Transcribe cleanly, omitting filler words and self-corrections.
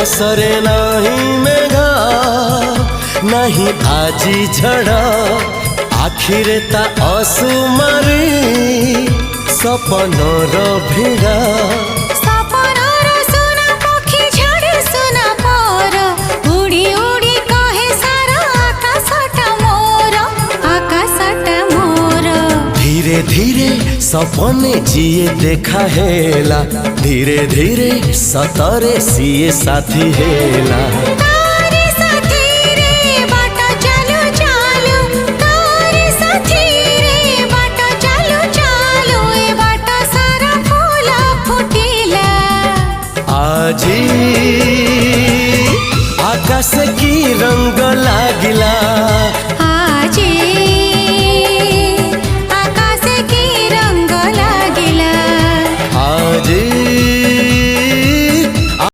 आकाशरे नहीं मेघा नहीं आजी झड़ आखिरे ता असुमारी सपनर भिड़ा धीरे धीरे सपने जिए देखा हेला धीरे धीरे सतरे सीए साथी हेला आजी आकाश की रंग लागिला।